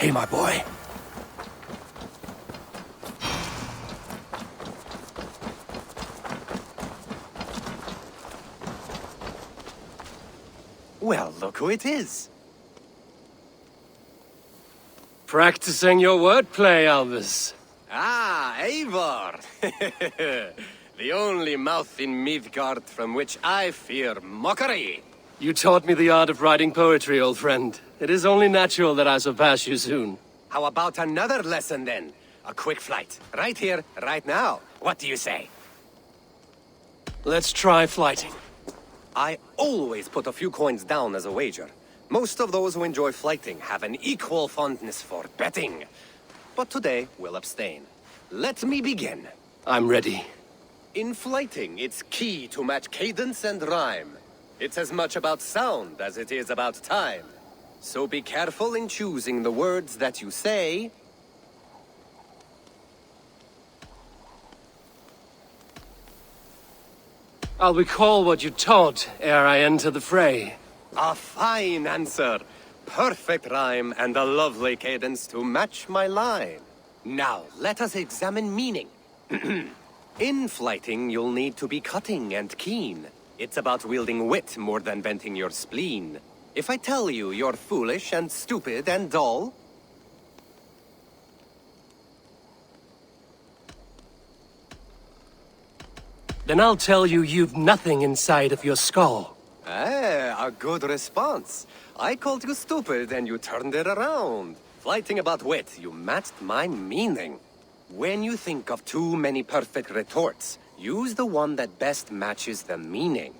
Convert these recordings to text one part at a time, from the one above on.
Hey, my boy. Well, look who it is. Practicing your wordplay, Elvis. Ah, Eivor! The only mouth in Midgard from which I fear mockery. You taught me the art of writing poetry, old friend. It is only natural that I surpass you soon. How about another lesson then? A quick flight. Right here, right now. What do you say? Let's try flighting. I always put a few coins down as a wager. Most of those who enjoy flighting have an equal fondness for betting. But today, we'll abstain. Let me begin. I'm ready. In flighting, it's key to match cadence and rhyme. It's as much about sound as it is about time. So be careful in choosing the words that you say. I'll recall what you taught ere I enter the fray. A fine answer. Perfect rhyme and a lovely cadence to match my line. Now, let us examine meaning. In flighting, you'll need to be cutting and keen. It's about wielding wit more than venting your spleen. If I tell you you're foolish and stupid and dull, then I'll tell you you've nothing inside of your skull. a good response. I called you stupid and you turned it around. Flighting about wit, you matched my meaning. When you think of too many perfect retorts, use the one that best matches the meaning.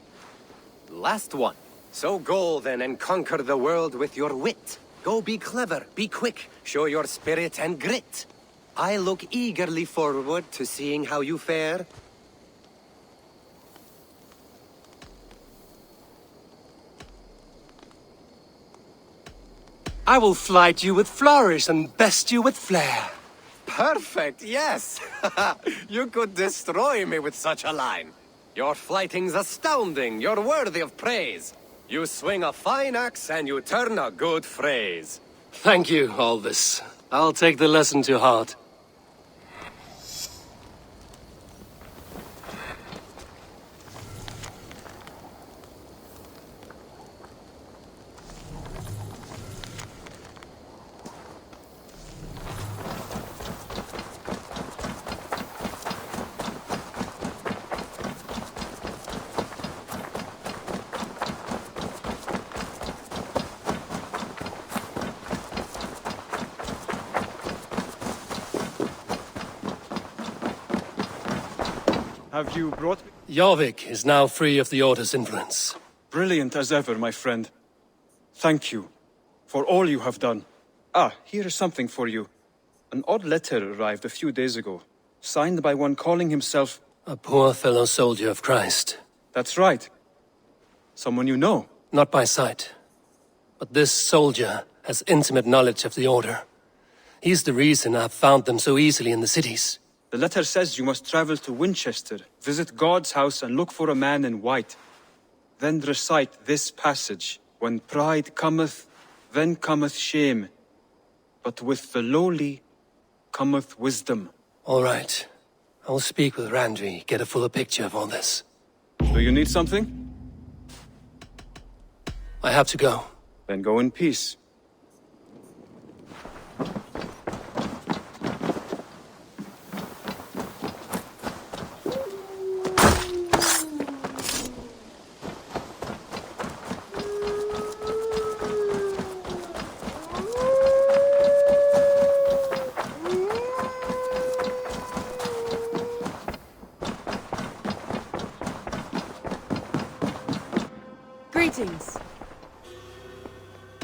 Last one. So go then and conquer the world with your wit. Go be clever, be quick, show your spirit and grit. I look eagerly forward to seeing how you fare. I will flight you with flourish and best you with flair. Perfect, yes! You could destroy me with such a line. Your flighting's astounding, you're worthy of praise. You swing a fine axe and you turn a good phrase. Thank you, Elvis. I'll take the lesson to heart. Have you brought me? Jorvik is now free of the Order's influence. Brilliant as ever, my friend. Thank you for all you have done. Ah, here is something for you. An odd letter arrived a few days ago, signed by one calling himself... A poor fellow soldier of Christ. That's right. Someone you know. Not by sight. But this soldier has intimate knowledge of the Order. He's the reason I've found them so easily in the cities. The letter says you must travel to Winchester, visit God's house and look for a man in white. Then recite this passage. When pride cometh, then cometh shame. But with the lowly cometh wisdom. All right. I will speak with Randri, get a fuller picture of all this. Do you need something? I have to go. Then go in peace. Greetings.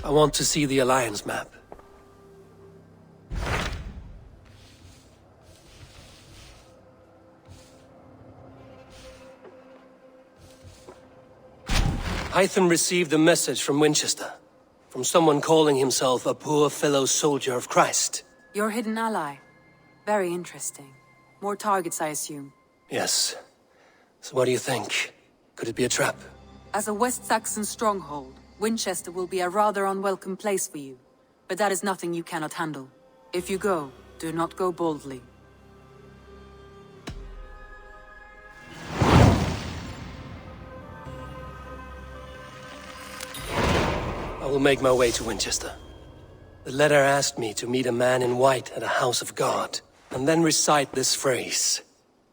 I want to see the Alliance map. Hytham received a message from Winchester, from someone calling himself a poor fellow soldier of Christ. Your hidden ally. Very interesting. More targets, I assume. Yes. So what do you think? Could it be a trap? As a West Saxon stronghold, Winchester will be a rather unwelcome place for you. but that is nothing you cannot handle. If you go, do not go boldly. I will make my way to Winchester. The letter asked me to meet a man in white at a house of God, and then recite this phrase.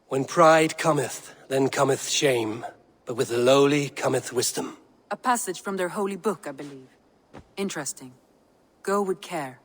When pride cometh, then cometh shame, but with the lowly cometh wisdom. A passage from their holy book, I believe. Interesting. Go with care.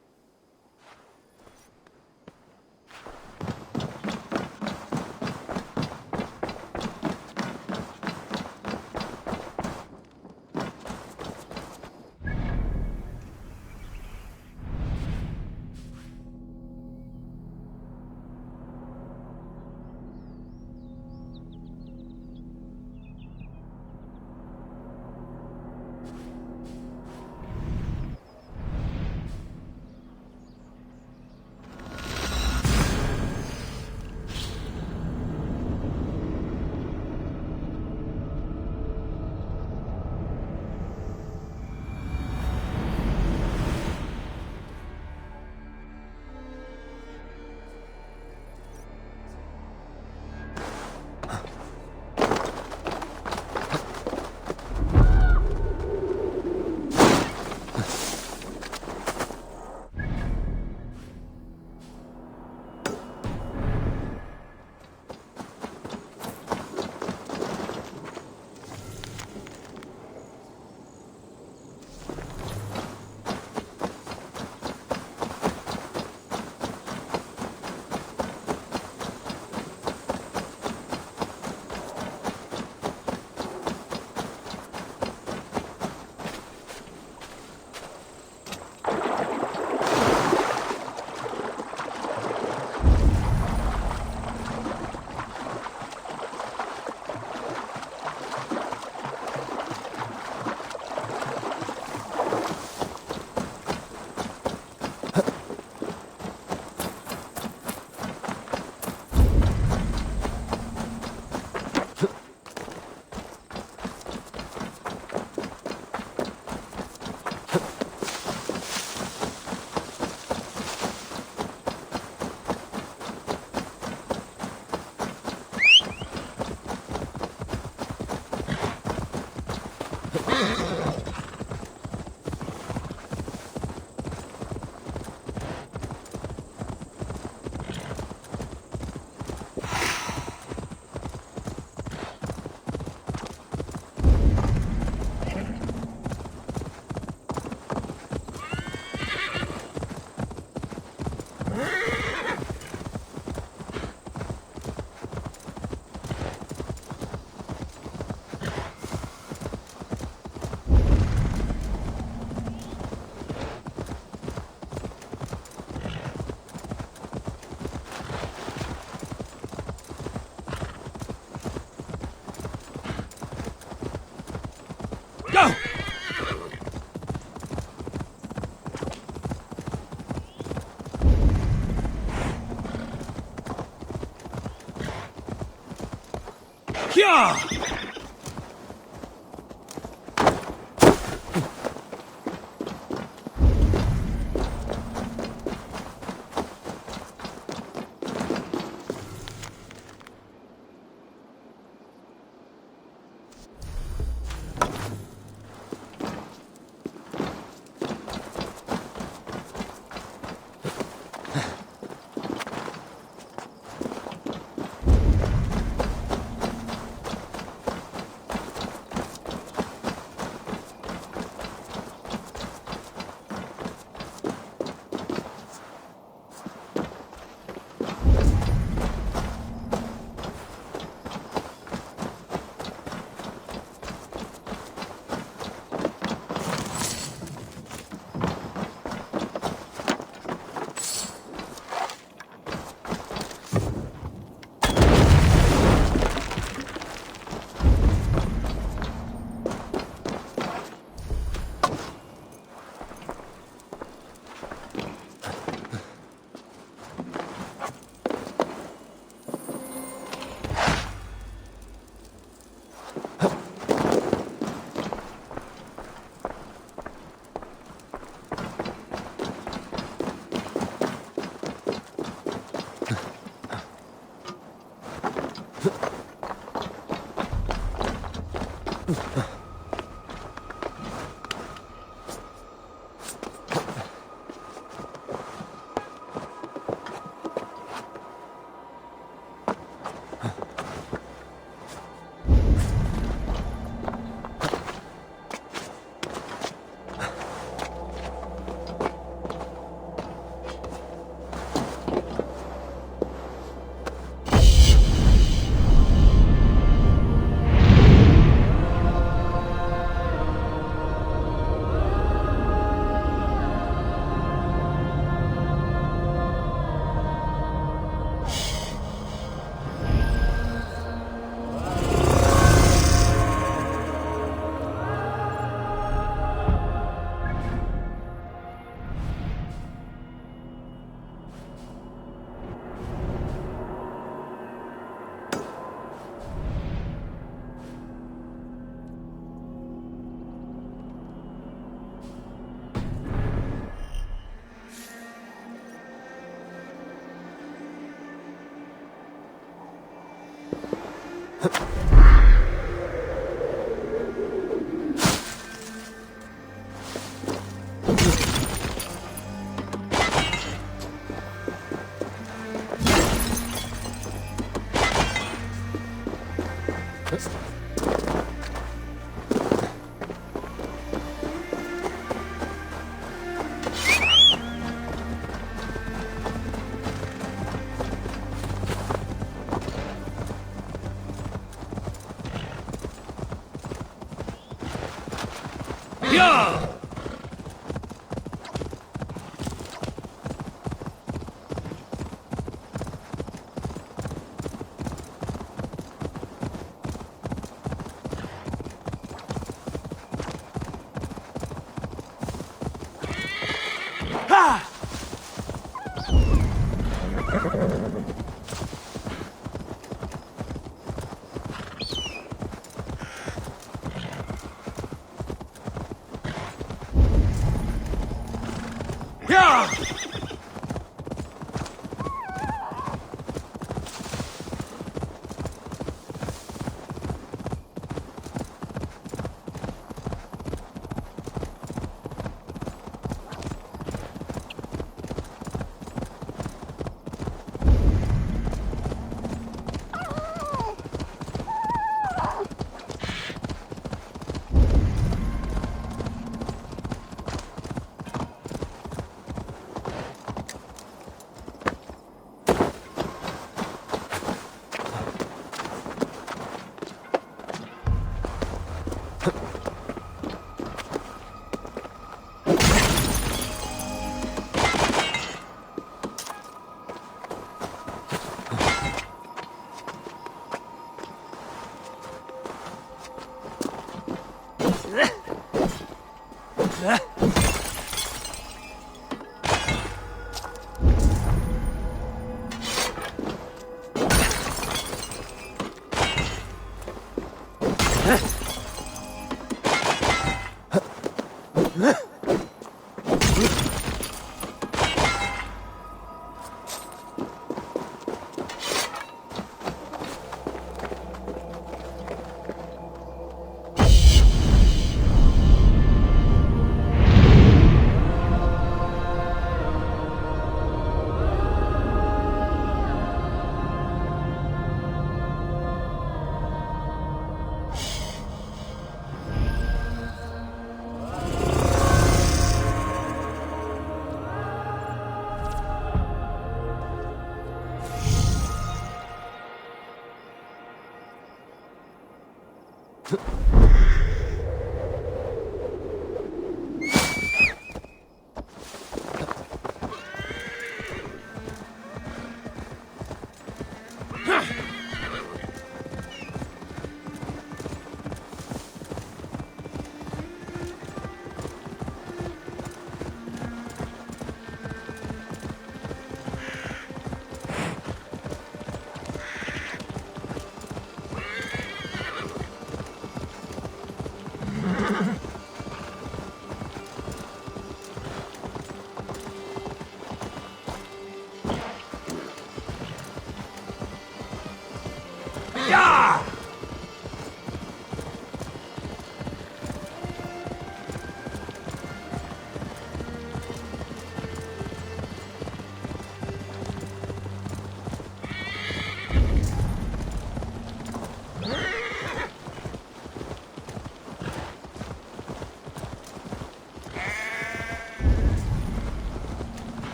Need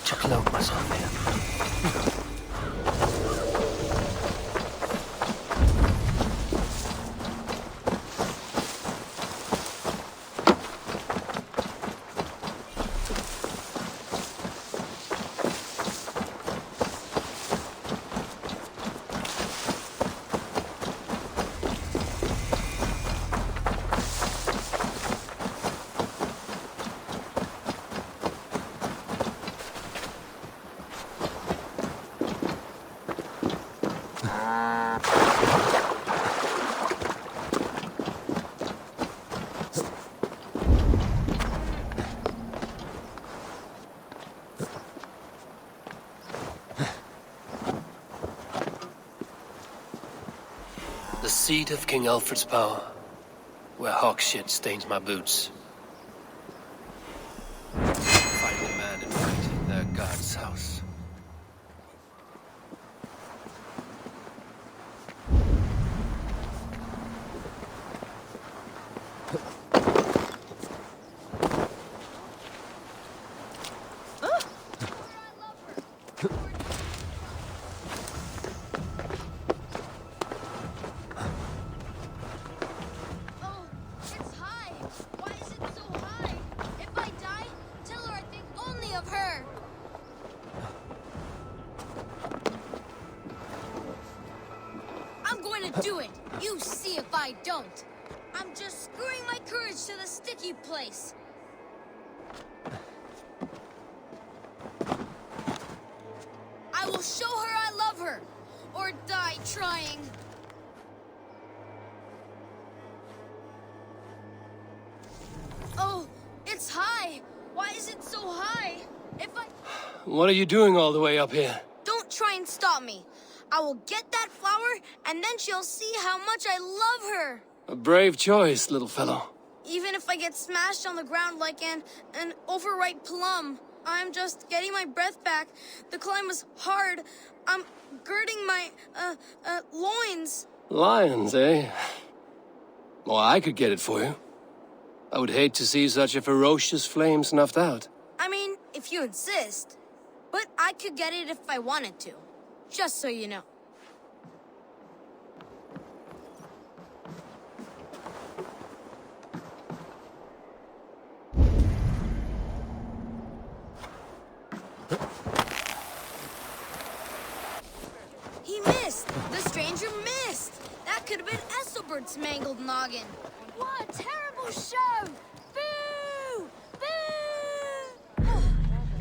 to cloak myself here. The seat of King Aelfred's power, where hawk shit stains my boots. Find the man in white in their guard's house. Do it! You see if I don't! I'm just screwing my courage to the sticky place! I will show her I love her! Or die trying! Oh, it's high! Why is it so high? If I... What are you doing all the way up here? Don't try and stop me! I will get that flower, and then she'll see how much I love her! A brave choice, little fellow. Even if I get smashed on the ground like an overripe plum, I'm just getting my breath back. The climb was hard. I'm girding my, loins. Lions, eh? Well, I could get it for you. I would hate to see such a ferocious flame snuffed out. I mean, if you insist. But I could get it if I wanted to. Just so you know. He missed! The stranger missed! That could have been Esselbert's mangled noggin. What a terrible show! Boo! Boo!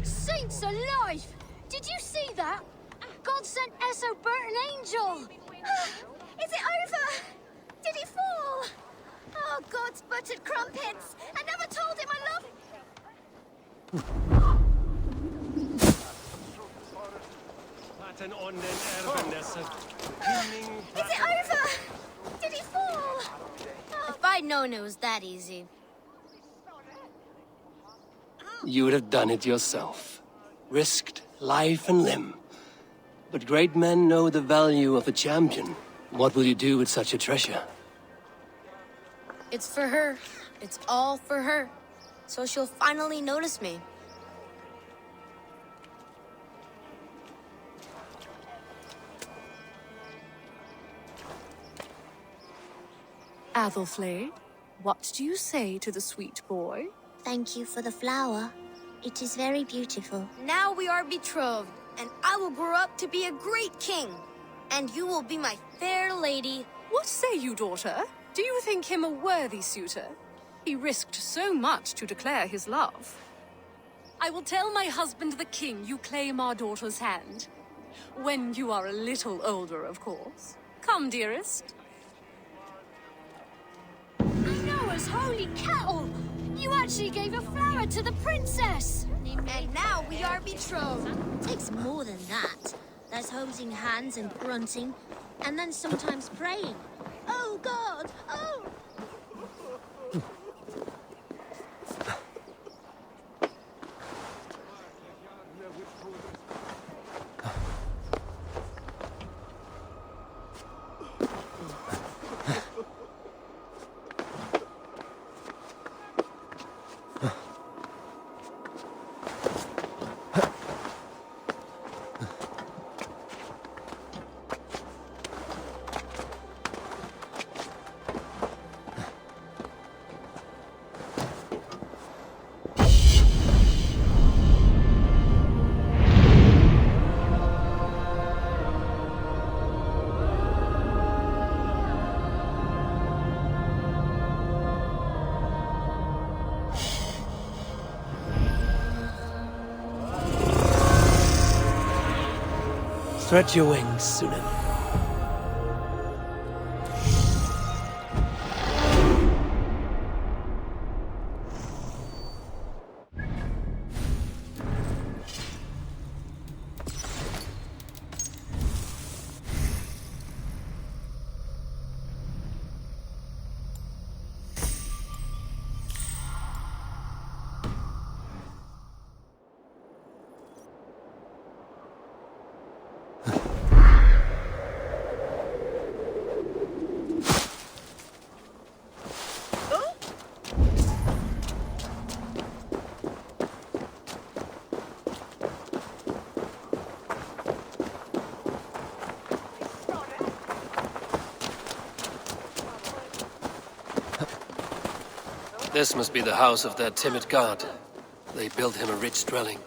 Saints alive! Did you see that? God sent Esselbert an angel! Is it over? Did he fall? Oh, God's buttered crumpets! I never told him I love... Is it over? Did he fall? Oh. If I'd known it was that easy. You would have done it yourself. Risked life and limb. But great men know the value of a champion. What will you do with such a treasure? It's for her. It's all for her. So she'll finally notice me. Aelfred, what do you say to the sweet boy? Thank you for the flower. It is very beautiful. Now we are betrothed, and I will grow up to be a great king. And you will be my fair lady. What say you, daughter? Do you think him a worthy suitor? He risked so much to declare his love. I will tell my husband the king you claim our daughter's hand. When you are a little older, of course. Come, dearest. Noah's holy kettle! You actually gave a flower to the princess! And now we are betrothed. It takes more than that. There's holding hands and grunting, and then sometimes praying. Oh, God! Oh! Stretch your wings, Sunan. This must be the house of that timid god. They built him a rich dwelling.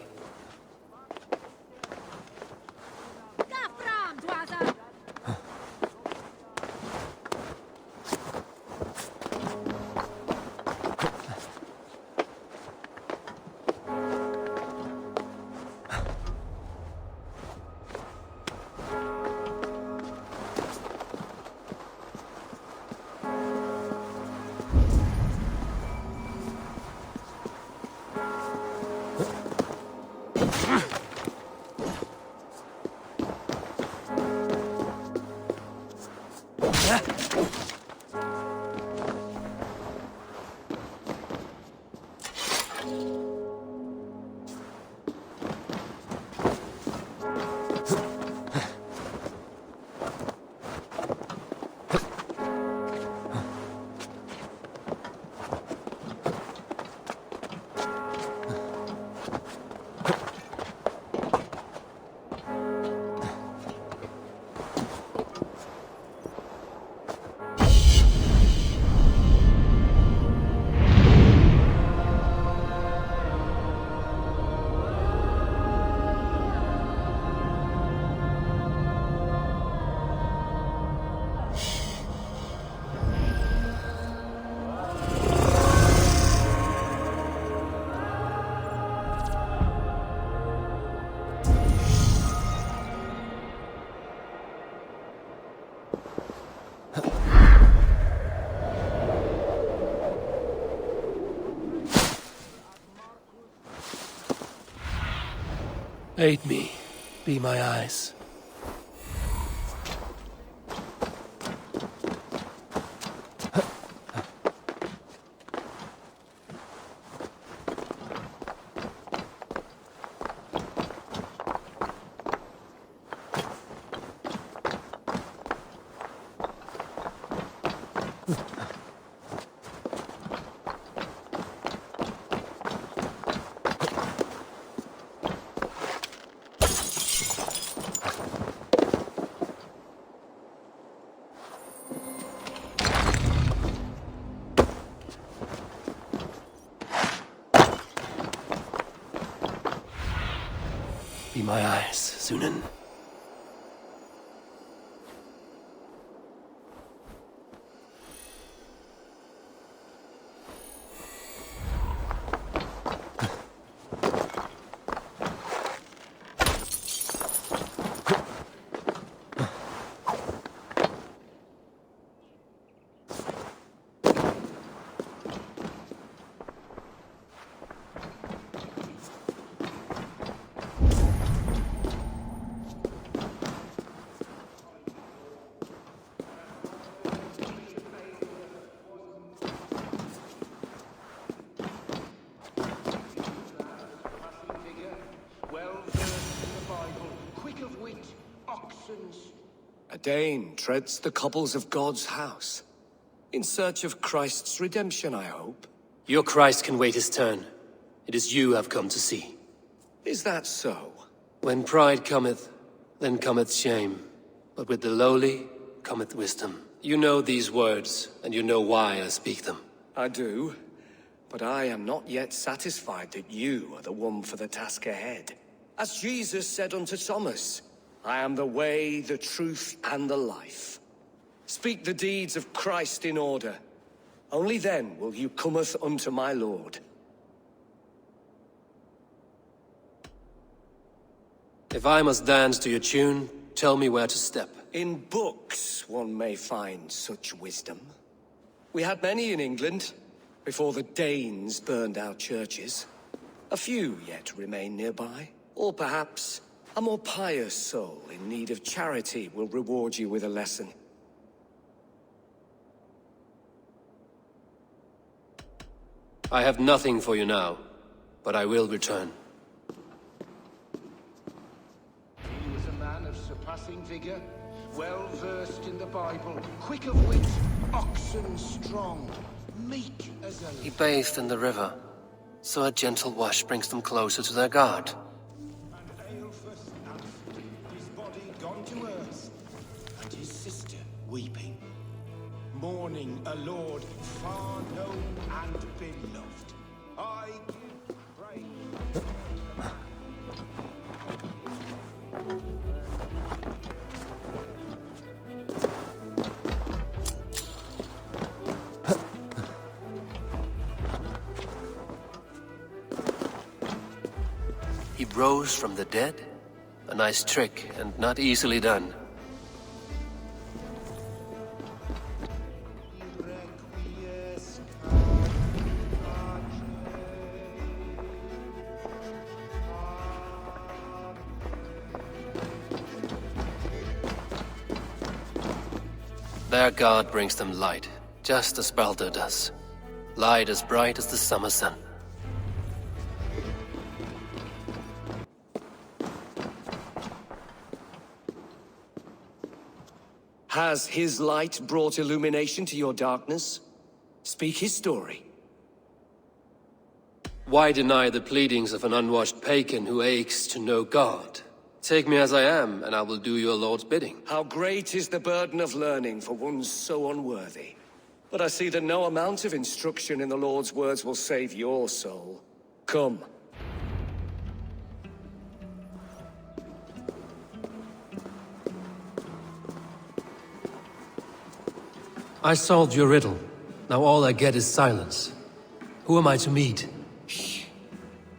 Aid me. Be my eyes. Be my eyes, Sunan. A Dane treads the cobbles of God's house. In search of Christ's redemption, I hope. Your Christ can wait his turn. It is you I've come to see. Is that so? When pride cometh, then cometh shame. But with the lowly cometh wisdom. You know these words, and you know why I speak them. I do. But I am not yet satisfied that you are the one for the task ahead. As Jesus said unto Thomas, I am the way, the truth, and the life. Speak the deeds of Christ in order. Only then will you cometh unto my Lord. If I must dance to your tune, Tell me where to step. In books, one may find such wisdom. We had many in England, before the Danes burned our churches. A few yet remain nearby. Or perhaps a more pious soul in need of charity will reward you with a lesson. I have nothing for you now, but I will return. He was a man of surpassing vigor, well versed in the Bible, quick of wit, oxen strong, meek as a... He bathed in the river, so a gentle wash brings them closer to their god. And Aelfred, his body gone to earth, and his sister weeping, mourning a lord far known and beloved. I give praise. He rose from the dead? A nice trick, and not easily done. Their god brings them light, just as Baldur does. Light as bright as the summer sun. Has his light brought illumination to your darkness? Speak his story. Why deny the pleadings of an unwashed pagan who aches to know God? Take me as I am, and I will do your lord's bidding. How great is the burden of learning for one so unworthy. But I see that no amount of instruction in the Lord's words will save your soul. Come. I solved your riddle. Now all I get is silence. Who am I to meet? Shh.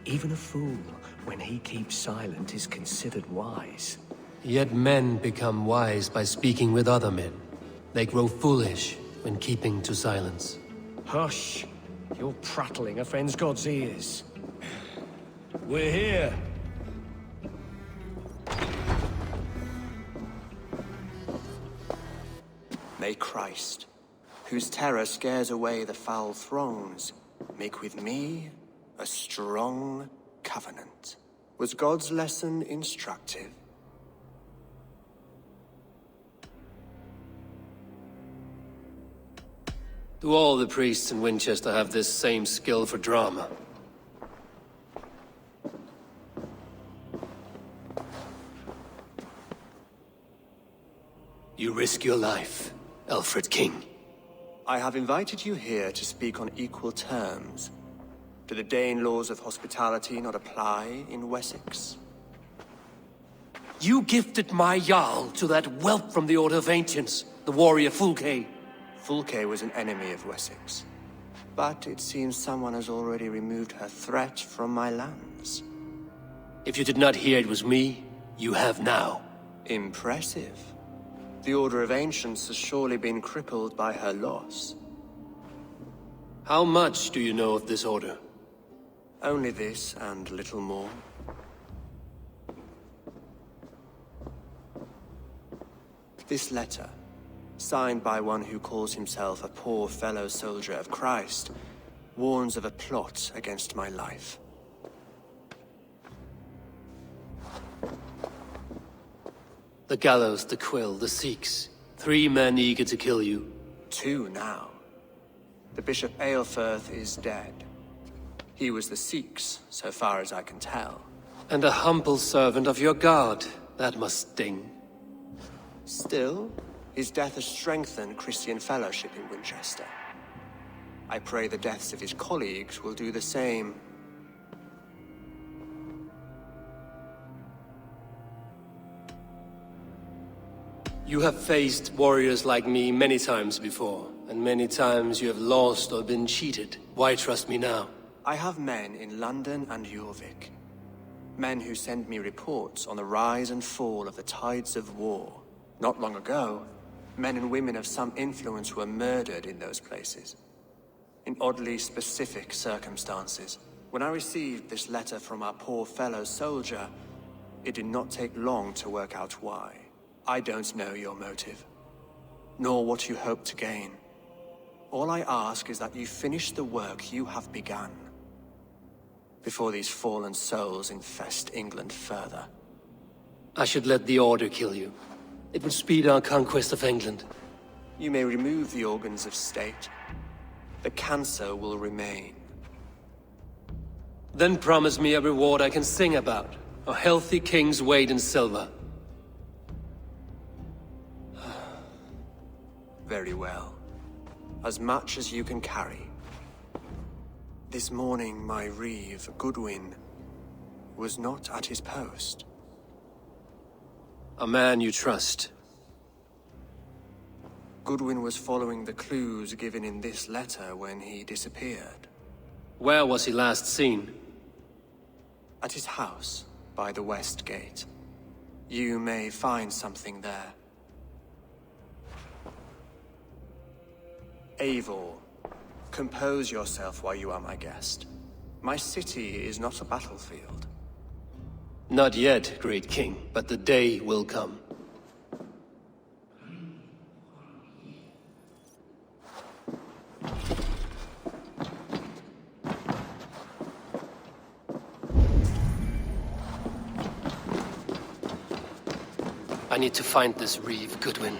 Even a fool, when he keeps silent, is considered wise. Yet men become wise by speaking with other men. They grow foolish when keeping to silence. Hush. Your prattling offends God's ears. We're here. May Christ, whose terror scares away the foul throngs, make with me a strong covenant. Was God's lesson instructive? Do all the priests in Winchester have this same skill for drama? You risk your life, Aelfred King. I have invited you here to speak on equal terms. Do the Dane laws of hospitality not apply in Wessex? You gifted my Jarl to that whelp from the Order of Ancients, the warrior Fulke. Fulke was an enemy of Wessex. But it seems someone has already removed her threat from my lands. If you did not hear it was me, you have now. Impressive. The Order of Ancients has surely been crippled by her loss. How much do you know of this order? Only this and little more. This letter, signed by one who calls himself a poor fellow soldier of Christ, warns of a plot against my life. The gallows, the quill, the Sikhs. 3 men eager to kill you. 2 now. The Bishop Aelfred is dead. He was the Sikhs, so far as I can tell. And a humble servant of your god. That must sting. Still, his death has strengthened Christian fellowship in Winchester. I pray the deaths of his colleagues will do the same. You have faced warriors like me many times before, and many times you have lost or been cheated. Why trust me now? I have men in London and Jorvik. Men who send me reports on the rise and fall of the tides of war. Not long ago, men and women of some influence were murdered in those places. In oddly specific circumstances. When I received this letter from our poor fellow soldier, it did not take long to work out why. I don't know your motive, nor what you hope to gain. All I ask is that you finish the work you have begun, before these fallen souls infest England further. I should let the Order kill you. It would speed our conquest of England. You may remove the organs of state. The cancer will remain. Then promise me a reward I can sing about. A healthy king's weight in silver. Very well. As much as you can carry. This morning, my reeve, Goodwin, was not at his post. A man you trust. Goodwin was following the clues given in this letter when he disappeared. Where was he last seen? At his house, by the west gate. You may find something there. Eivor, compose yourself while you are my guest. My city is not a battlefield. Not yet, great king, but the day will come. I need to find this reeve, Goodwin.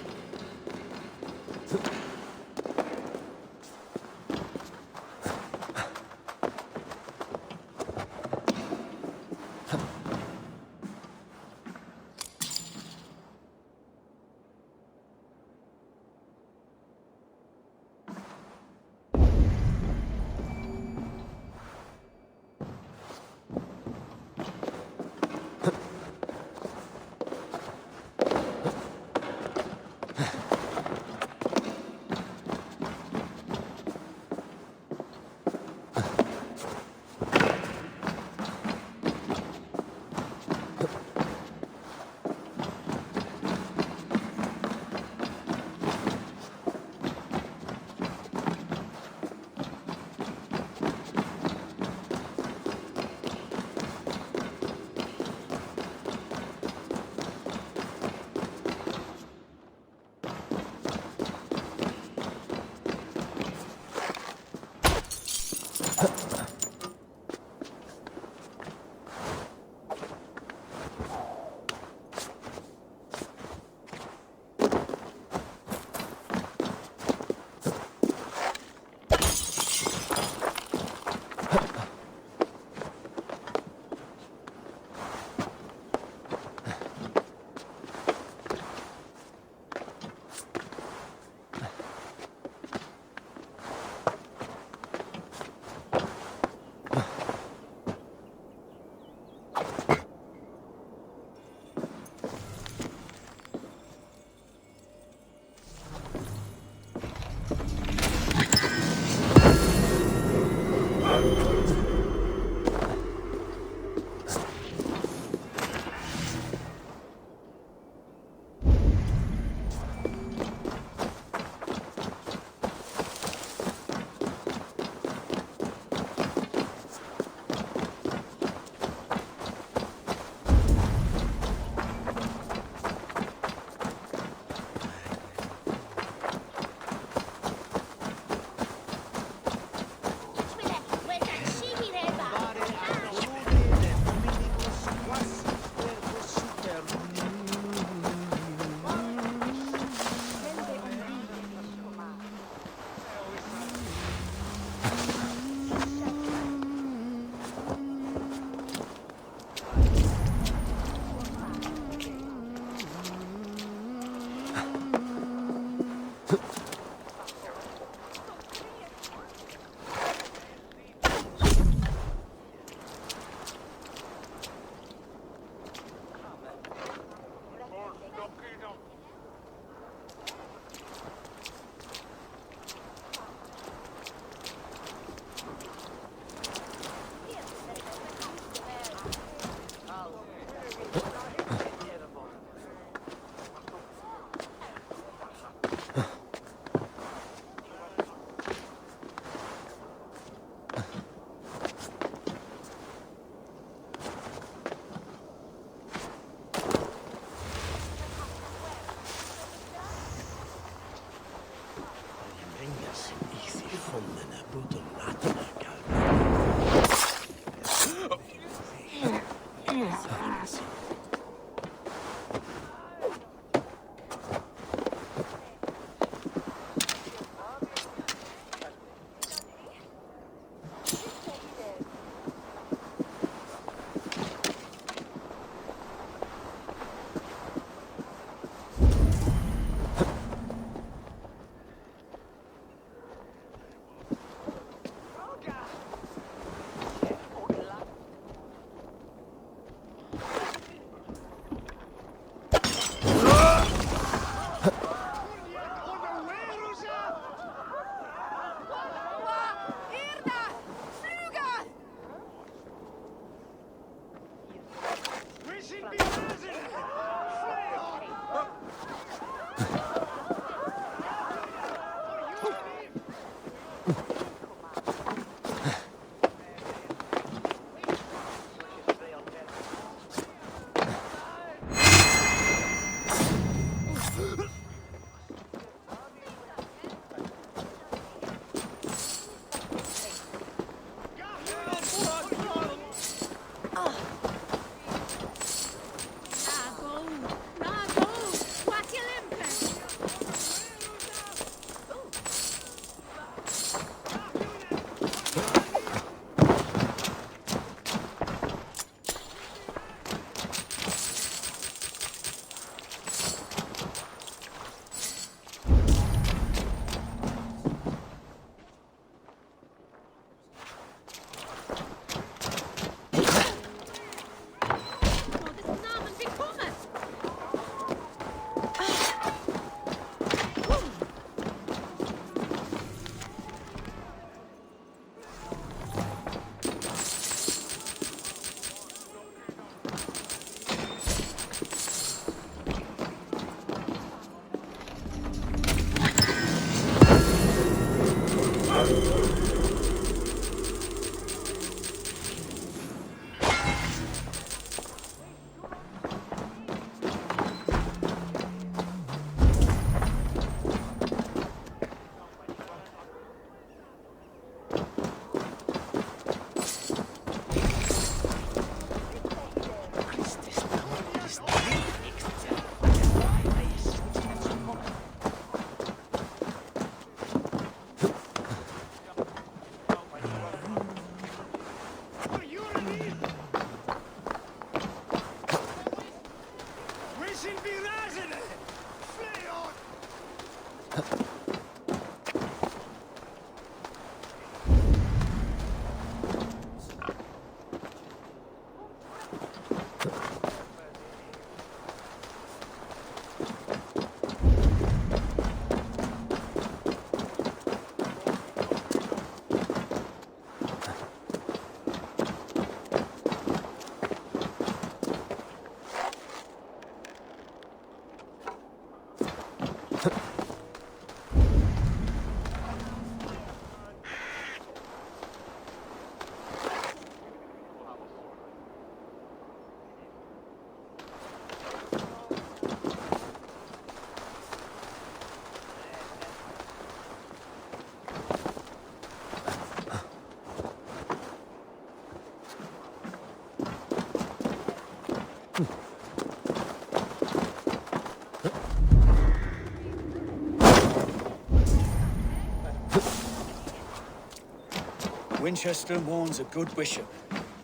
Winchester mourns a good bishop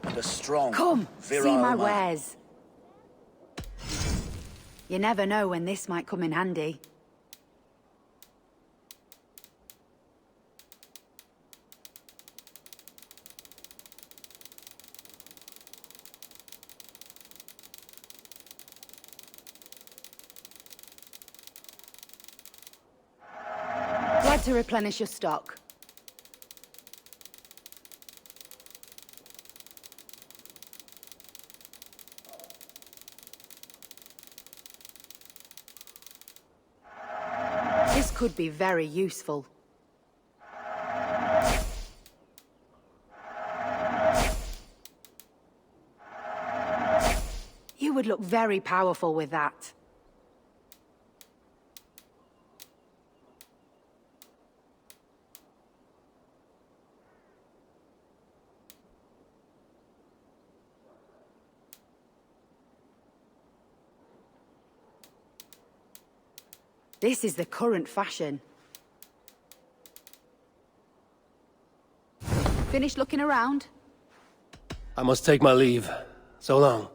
and a strong, Come, virile see my man. wares. You never know when this might come in handy. Glad to replenish your stock. This could be very useful. You would look very powerful with that. This is the current fashion. Finished looking around? I must take my leave. So long.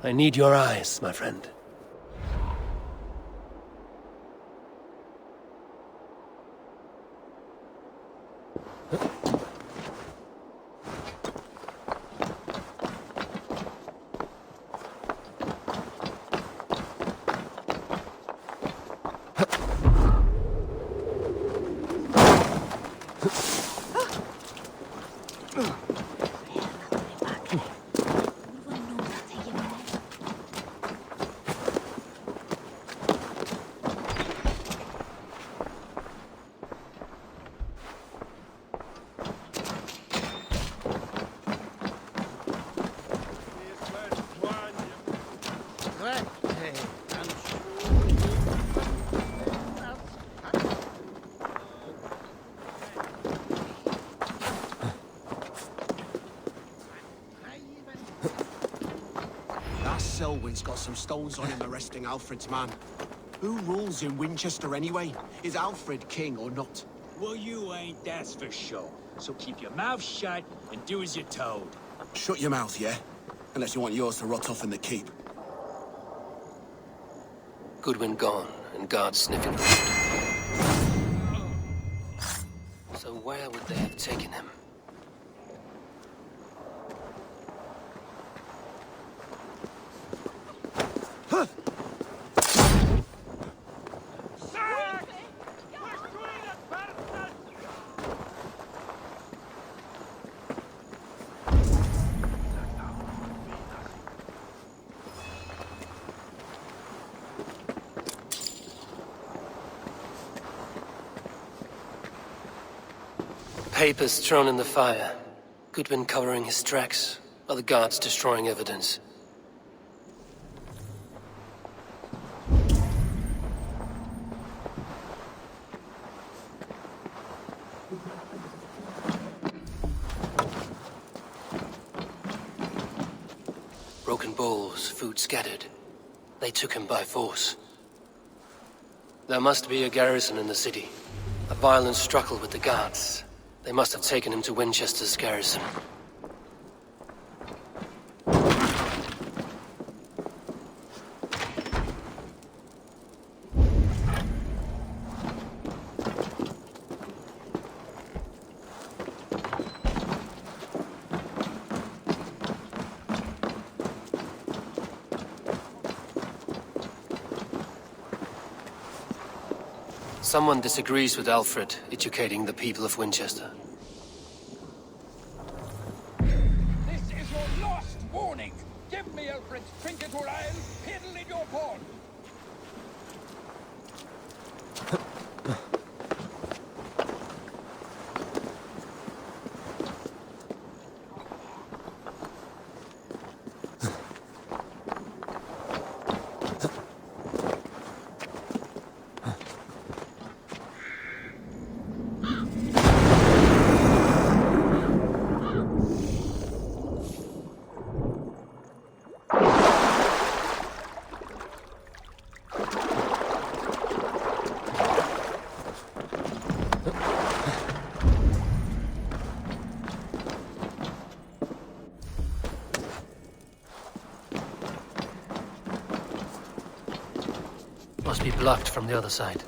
I need your eyes, my friend. Selwyn's got some stones on him arresting Aelfred's man. Who rules in Winchester anyway? Is Aelfred king or not? Well, you ain't, that's for sure. So keep your mouth shut and do as you're told. Shut your mouth, yeah? Unless you want yours to rot off in the keep. Goodwin gone, and guards sniffing around. So where would they have taken him? Papers thrown in the fire. Goodwin covering his tracks, while the guards destroying evidence. Broken bowls, food scattered. They took him by force. There must be a garrison in the city. A violent struggle with the guards. They must have taken him to Winchester's garrison. Someone disagrees with Aelfred educating the people of Winchester. This is your last warning! Give me Aelfred's trinket or I'll piddle in your pawn! Must be blocked from the other side.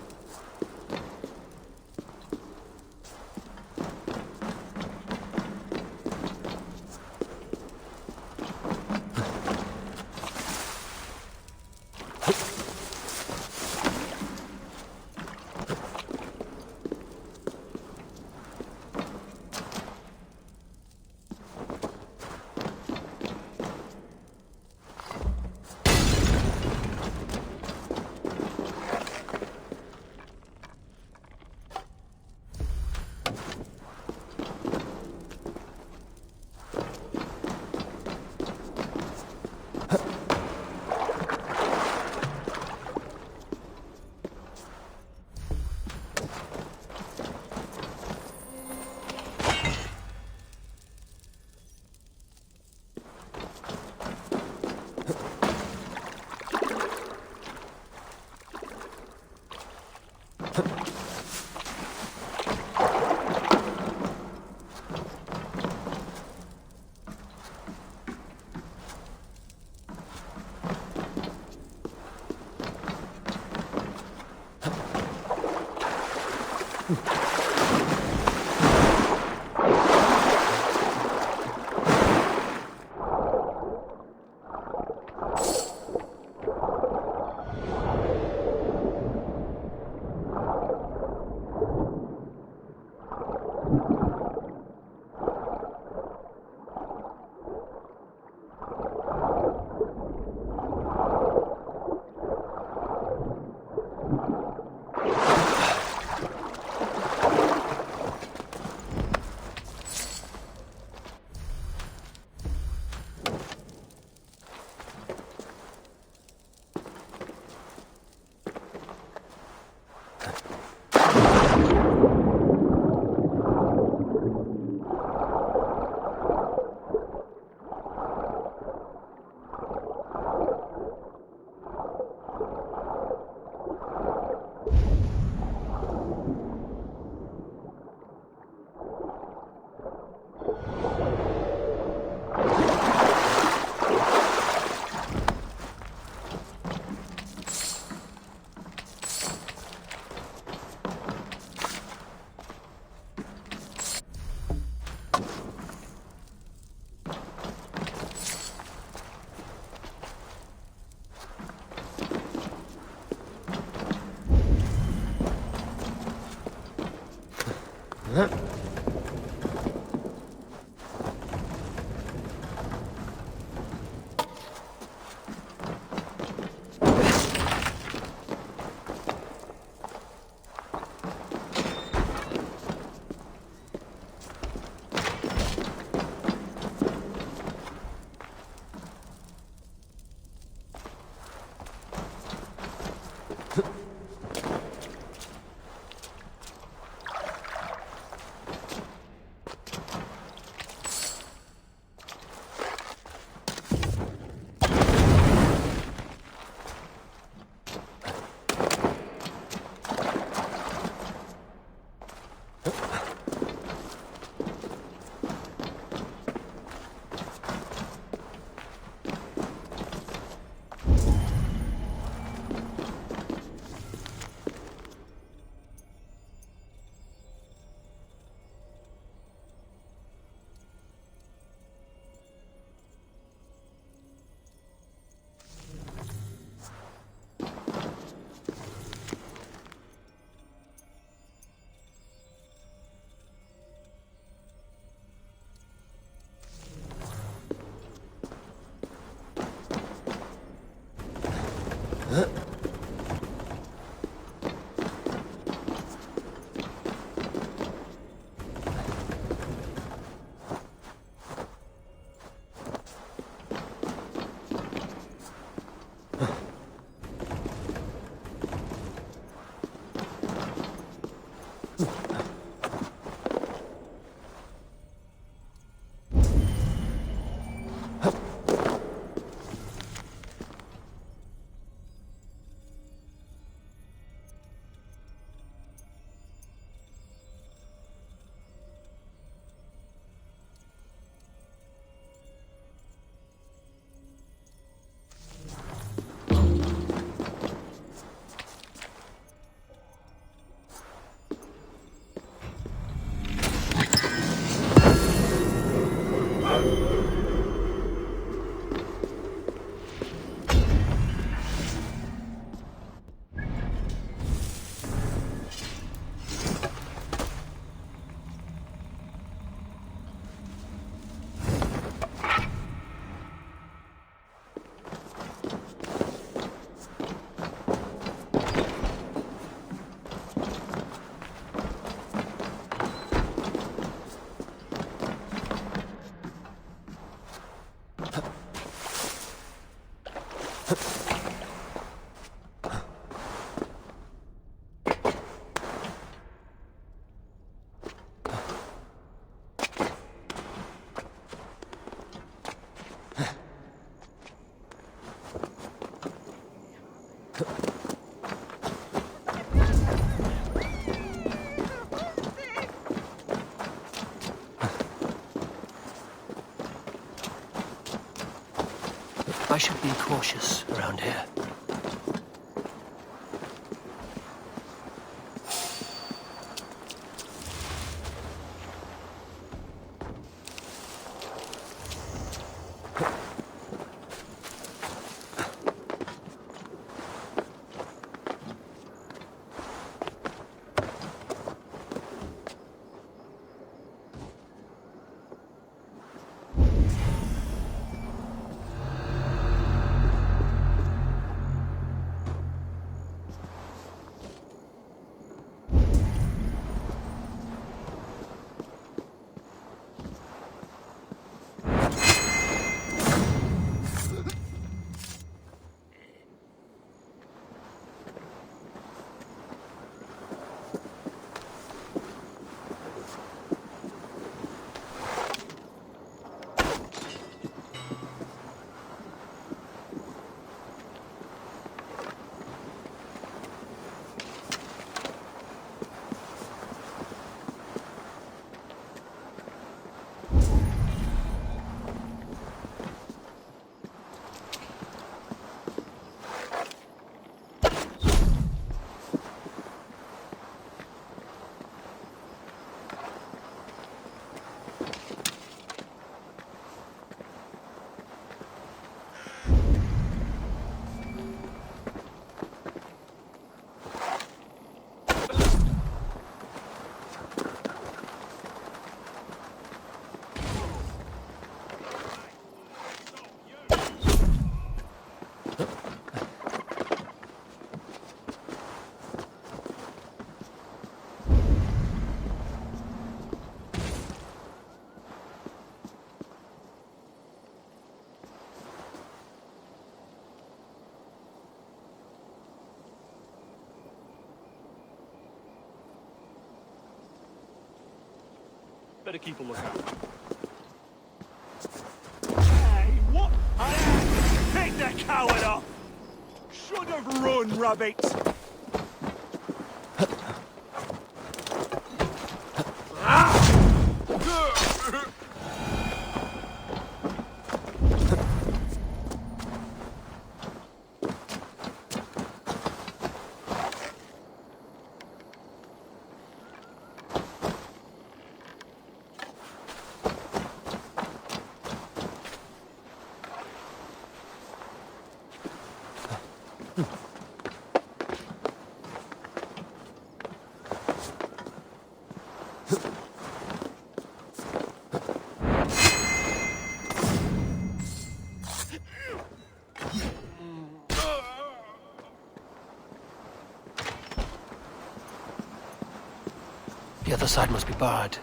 I should be cautious around here. Better keep a lookout. Hey, what? Take that coward off! Should have run, rabbits! The other side must be barred.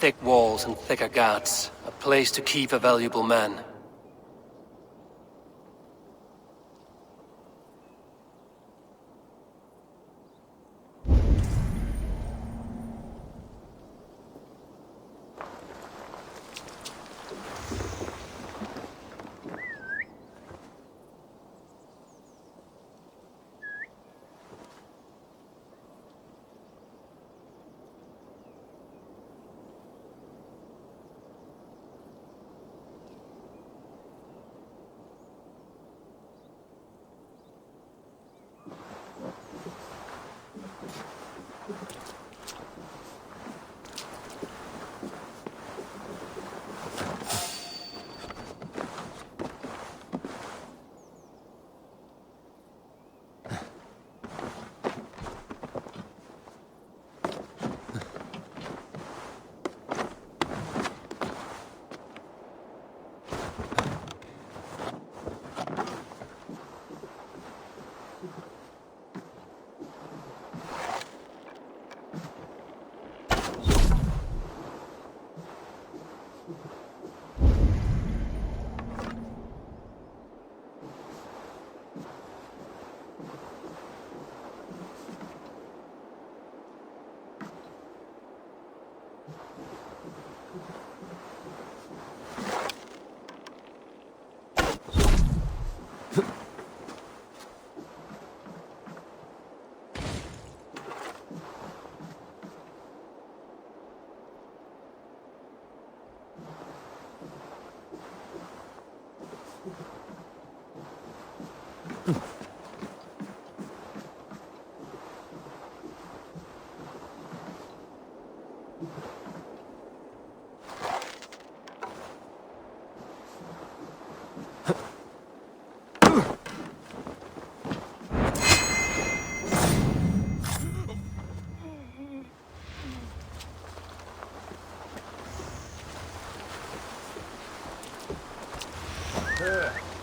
thick walls and thicker guards. A place to keep a valuable man.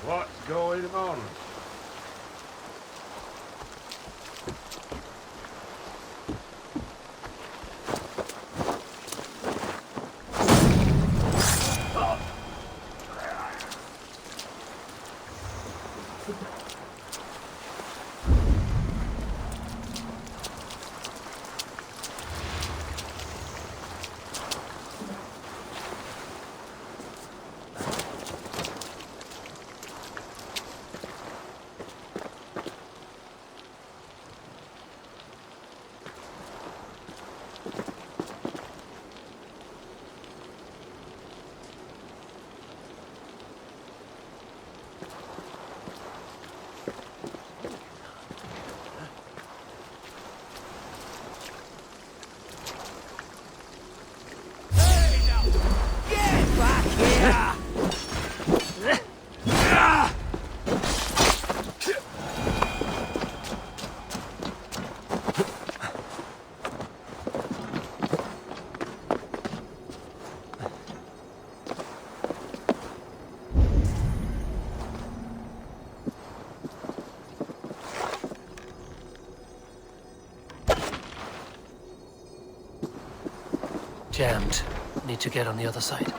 What's going on? Jammed. Need to get on the other side.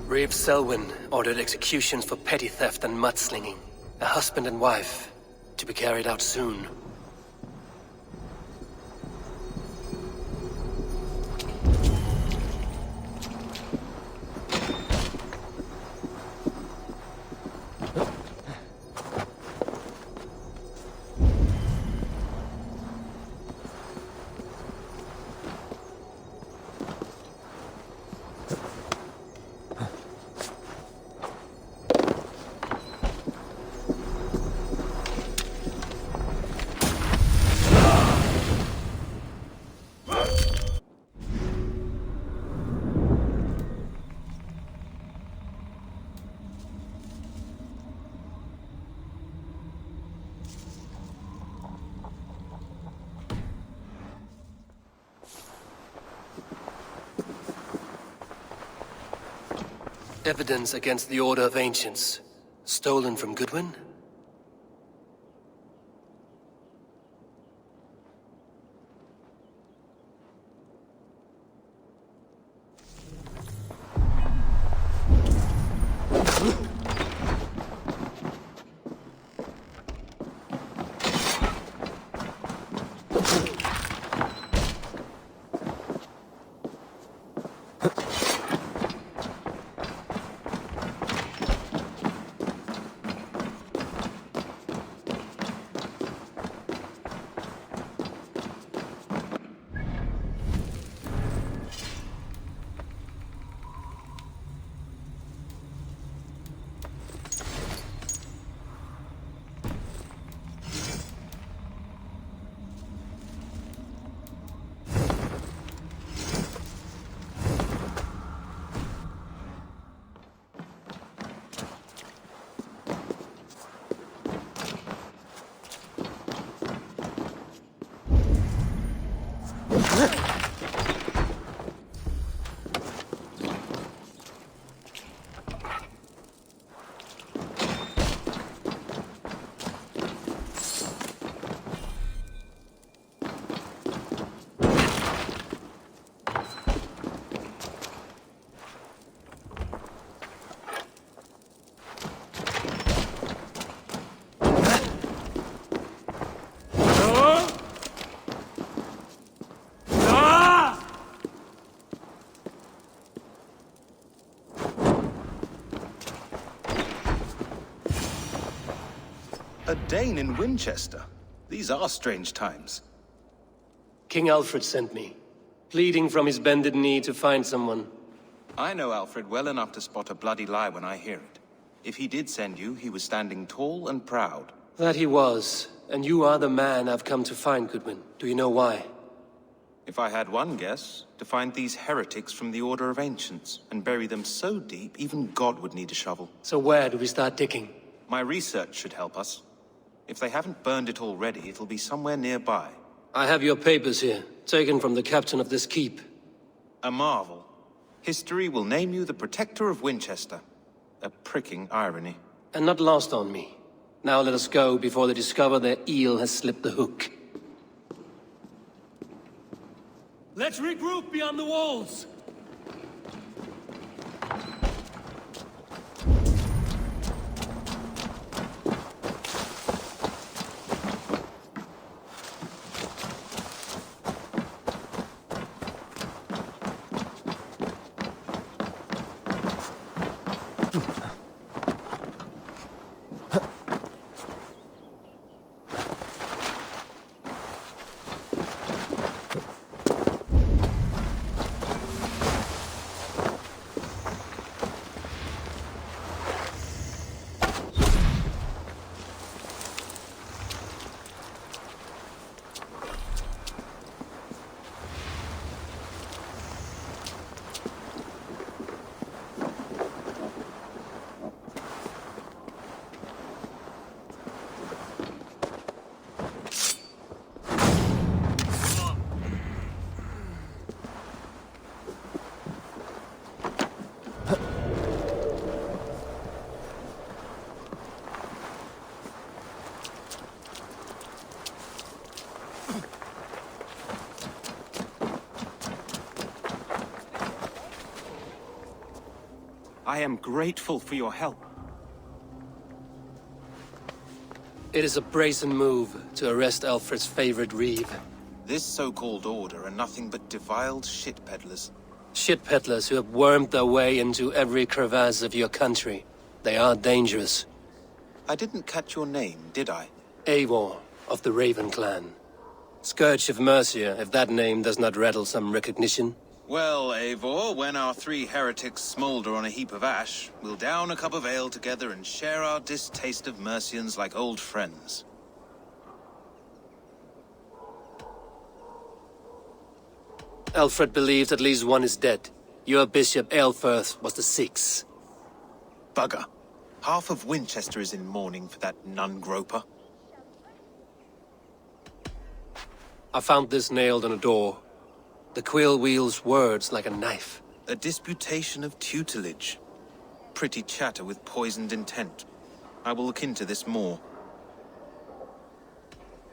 Reeve Selwyn ordered executions for petty theft and mudslinging. A husband and wife, to be carried out soon. Evidence against the Order of Ancients. Stolen from Goodwin? A Dane in Winchester? These are strange times. King Aelfred sent me, pleading from his bended knee to find someone. I know Aelfred well enough to spot a bloody lie when I hear it. If he did send you, he was standing tall and proud. That he was, and you are the man I've come to find, Goodwin. Do you know why? If I had one guess, to find these heretics from the Order of Ancients, and bury them so deep, even God would need a shovel. So where do we start digging? My research should help us. If they haven't burned it already, it'll be somewhere nearby. I have your papers here, taken from the captain of this keep. A marvel. History will name you the Protector of Winchester. A pricking irony. And not lost on me. Now let us go before they discover their eel has slipped the hook. Let's regroup beyond the walls! I am grateful for your help. It is a brazen move to arrest Aelfred's favorite reeve. This so-called order are nothing but defiled shit peddlers. Shit peddlers who have wormed their way into every crevasse of your country. They are dangerous. I didn't catch your name, did I? Eivor, of the Raven clan. Scourge of Mercia, if that name does not rattle some recognition. Well, Eivor, when our three heretics smolder on a heap of ash, we'll down a cup of ale together and share our distaste of Mercians like old friends. Aelfred believes at least one is dead. Your bishop, Aelfred, was the sixth. Bugger. Half of Winchester is in mourning for that nun-groper. I found this nailed on a door. The quill wields words like a knife. A disputation of tutelage. pretty chatter with poisoned intent. I will look into this more.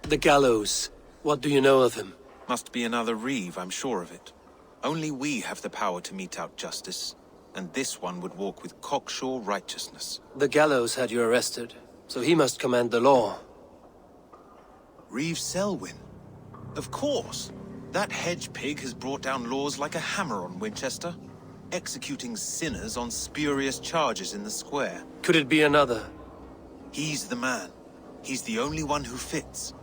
The gallows. What do you know of him? Must be another Reeve, I'm sure of it. Only we have the power to mete out justice, and this one would walk with cocksure righteousness. The gallows had you arrested, so he must command the law. Reeve Selwyn? Of course! That hedge pig has brought down laws like a hammer on Winchester, executing sinners on spurious charges in the square. Could it be another? He's the man. He's the only one who fits.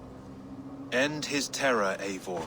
End his terror, Eivor.